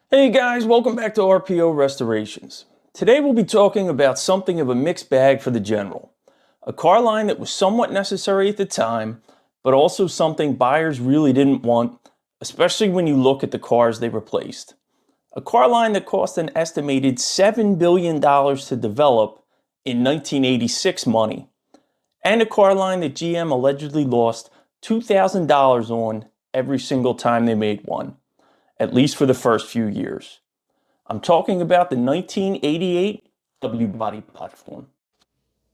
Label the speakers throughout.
Speaker 1: Hey guys, welcome back to RPO Restorations. Today we'll be talking about something of a mixed bag for the general. A car line that was somewhat necessary at the time, but also something buyers really didn't want, especially when you look at the cars they replaced. A car line that cost an estimated $7 billion to develop in 1986 money, and a car line that GM allegedly lost $2,000 on every single time they made one, at least for the first few years. I'm talking about the 1988 W-body platform.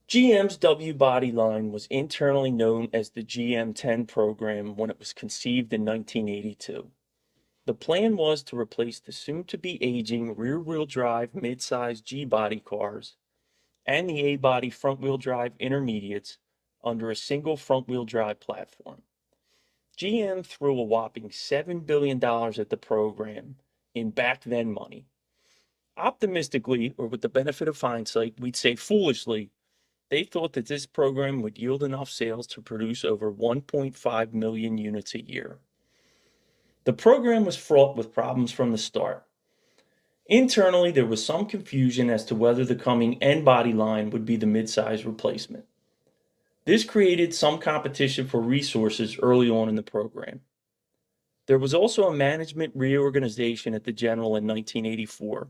Speaker 1: GM's W-body line was internally known as the GM10 program when it was conceived in 1982. The plan was to replace the soon-to-be aging rear-wheel drive midsize G-body cars and the A-body front-wheel drive intermediates under a single front-wheel drive platform. GM threw a whopping $7 billion at the program in back then money. Optimistically, or with the benefit of hindsight, we'd say foolishly, they thought that this program would yield enough sales to produce over 1.5 million units a year. The program was fraught with problems from the start. Internally, there was some confusion as to whether the coming N-body line would be the midsize replacement. This created some competition for resources early on in the program. There was also a management reorganization at the General in 1984,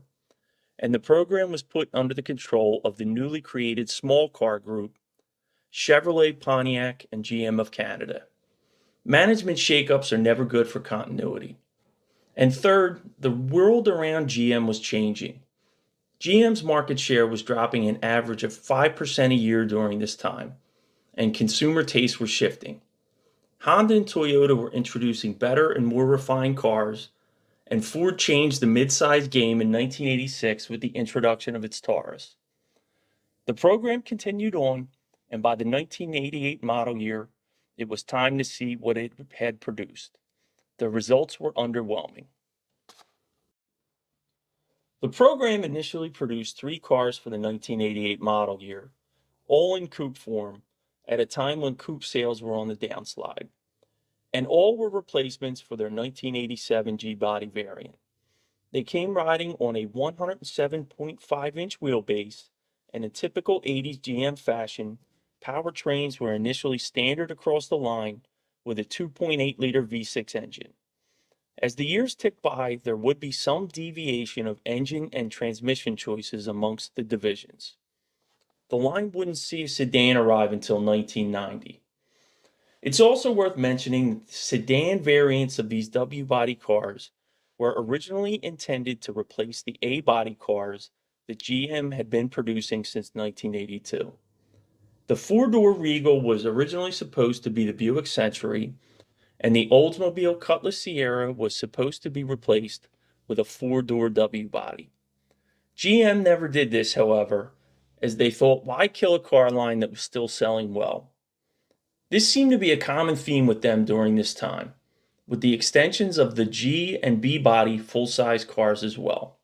Speaker 1: and the program was put under the control of the newly created small car group, Chevrolet, Pontiac, and GM of Canada. Management shakeups are never good for continuity. And third, the world around GM was changing. GM's market share was dropping an average of 5% a year during this time, and consumer tastes were shifting. Honda and Toyota were introducing better and more refined cars, and Ford changed the midsize game in 1986 with the introduction of its Taurus. The program continued on, and by the 1988 model year, it was time to see what it had produced. The results were underwhelming. The program initially produced 3 cars for the 1988 model year, all in coupe form, at a time when coupe sales were on the downslide, and all were replacements for their 1987 G-body variant. They came riding on a 107.5-inch wheelbase, and in typical 80s GM fashion, powertrains were initially standard across the line with a 2.8-liter V6 engine. As the years ticked by, there would be some deviation of engine and transmission choices amongst the divisions. The line wouldn't see a sedan arrive until 1990. It's also worth mentioning that the sedan variants of these W-body cars were originally intended to replace the A-body cars that GM had been producing since 1982. The 4-door Regal was originally supposed to be the Buick Century, and the Oldsmobile Cutlass Sierra was supposed to be replaced with a 4-door W-body. GM never did this, however, as they thought, why kill a car line that was still selling well? This seemed to be a common theme with them during this time, with the extensions of the G and B body full-size cars as well.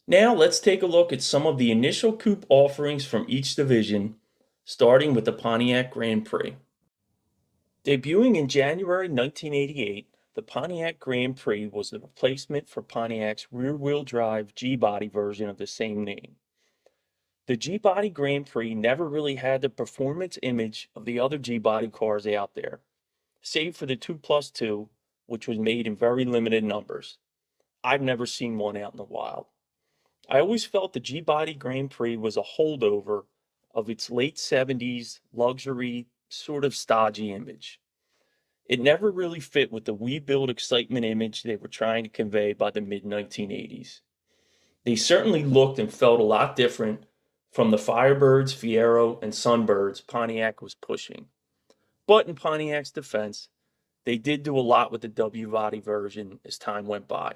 Speaker 1: Now let's take a look at some of the initial coupe offerings from each division, starting with the Pontiac Grand Prix. Debuting in January 1988, the Pontiac Grand Prix was the replacement for Pontiac's rear-wheel drive G-body version of the same name. The G-body Grand Prix never really had the performance image of the other G-body cars out there, save for the 2+2, which was made in very limited numbers. I've never seen one out in the wild. I always felt the G-body Grand Prix was a holdover of its late 70s luxury, sort of stodgy image. It never really fit with the we build excitement image they were trying to convey by the mid-1980s. They certainly looked and felt a lot different from the Firebirds, Fiero, and Sunbirds Pontiac was pushing. But in Pontiac's defense, they did do a lot with the W-body version as time went by.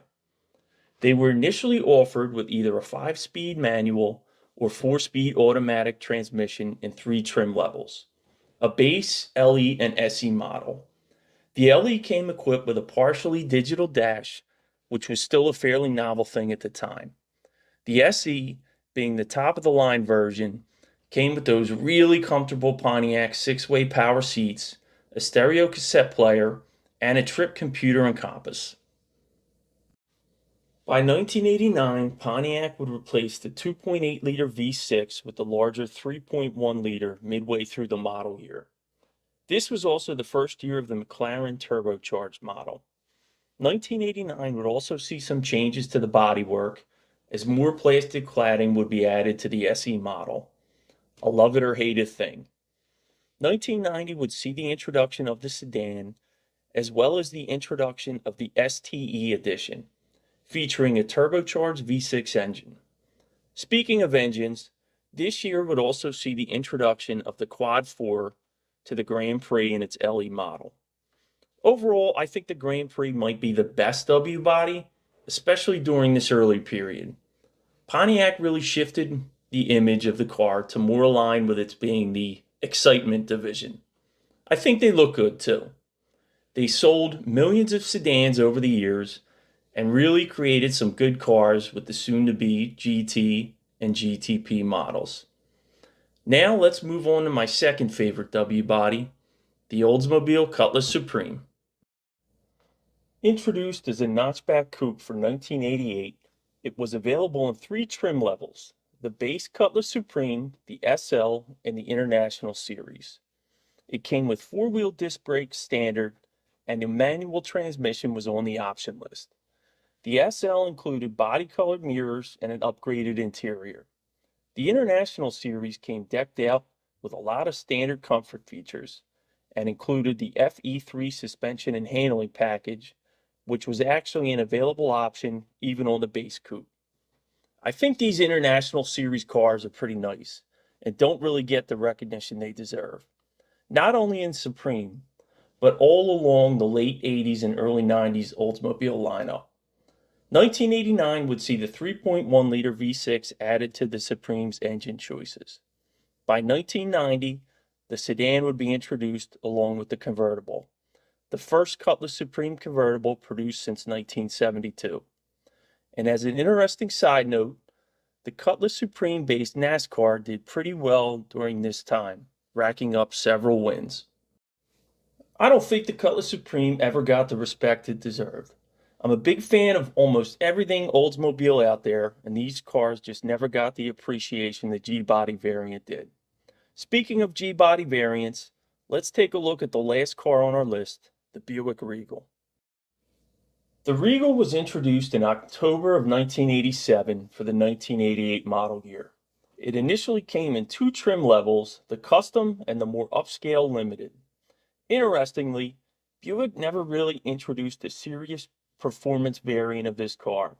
Speaker 1: They were initially offered with either a 5-speed manual or 4-speed automatic transmission in 3 trim levels, a base, LE, and SE model. The LE came equipped with a partially digital dash, which was still a fairly novel thing at the time. The SE, being the top-of-the-line version, came with those really comfortable Pontiac 6-way power seats, a stereo cassette player, and a trip computer and compass. By 1989, Pontiac would replace the 2.8-liter V6 with the larger 3.1-liter midway through the model year. This was also the first year of the McLaren turbocharged model. 1989 would also see some changes to the bodywork, as more plastic cladding would be added to the SE model. A love it or hate it thing. 1990 would see the introduction of the sedan, as well as the introduction of the STE edition, featuring a turbocharged V6 engine. Speaking of engines, this year would also see the introduction of the Quad 4 to the Grand Prix in its LE model. Overall, I think the Grand Prix might be the best W body, especially during this early period. Pontiac really shifted the image of the car to more align with its being the excitement division. I think they look good too. They sold millions of sedans over the years and really created some good cars with the soon-to-be GT and GTP models. Now let's move on to my second favorite W body, the Oldsmobile Cutlass Supreme. Introduced as a notchback coupe for 1988, it was available in 3 trim levels: the base Cutlass Supreme, the SL, and the International Series. It came with 4-wheel disc brakes standard, and a manual transmission was on the option list. The SL included body-colored mirrors and an upgraded interior. The International Series came decked out with a lot of standard comfort features and included the FE3 suspension and handling package, which was actually an available option even on the base coupe. I think these International Series cars are pretty nice and don't really get the recognition they deserve, not only in Supreme, but all along the late 80s and early 90s Oldsmobile lineup. 1989 would see the 3.1-liter V6 added to the Supreme's engine choices. By 1990, the sedan would be introduced along with the convertible, the first Cutlass Supreme convertible produced since 1972. And as an interesting side note, the Cutlass Supreme-based NASCAR did pretty well during this time, racking up several wins. I don't think the Cutlass Supreme ever got the respect it deserved. I'm a big fan of almost everything Oldsmobile out there, and these cars just never got the appreciation the G-Body variant did. Speaking of G-Body variants, let's take a look at the last car on our list, the Buick Regal. The Regal was introduced in October of 1987 for the 1988 model year. It initially came in 2 trim levels, the Custom and the more upscale Limited. Interestingly, Buick never really introduced a serious performance variant of this car,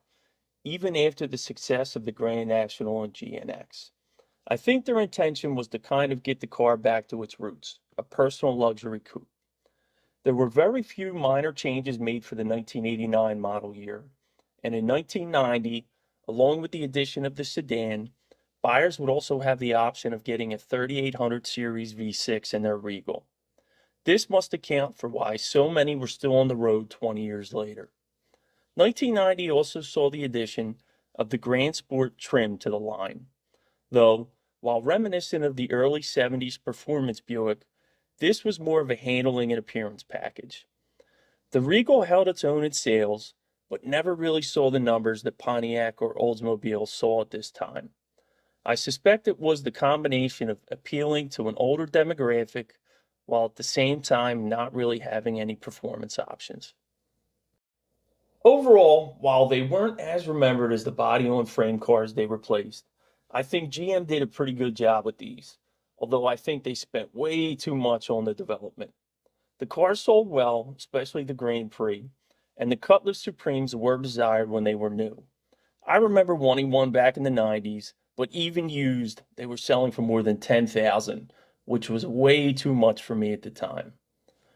Speaker 1: even after the success of the Grand National and GNX. I think their intention was to kind of get the car back to its roots, a personal luxury coupe. There were very few minor changes made for the 1989 model year, and in 1990, along with the addition of the sedan, buyers would also have the option of getting a 3800 series V6 in their Regal. This must account for why so many were still on the road 20 years later. 1990 also saw the addition of the Grand Sport trim to the line, though, while reminiscent of the early 70s performance Buick, this was more of a handling and appearance package. The Regal held its own in sales, but never really saw the numbers that Pontiac or Oldsmobile saw at this time. I suspect it was the combination of appealing to an older demographic while at the same time not really having any performance options. Overall, while they weren't as remembered as the body-on-frame cars they replaced, I think GM did a pretty good job with these, although I think they spent way too much on the development. The cars sold well, especially the Grand Prix, and the Cutlass Supremes were desired when they were new. I remember wanting one back in the 90s, but even used, they were selling for more than $10,000, which was way too much for me at the time.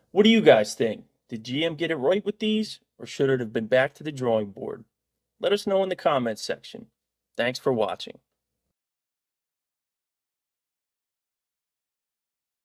Speaker 1: What do you guys think? Did GM get it right with these, or should it have been back to the drawing board? Let us know in the comments section. Thanks for watching.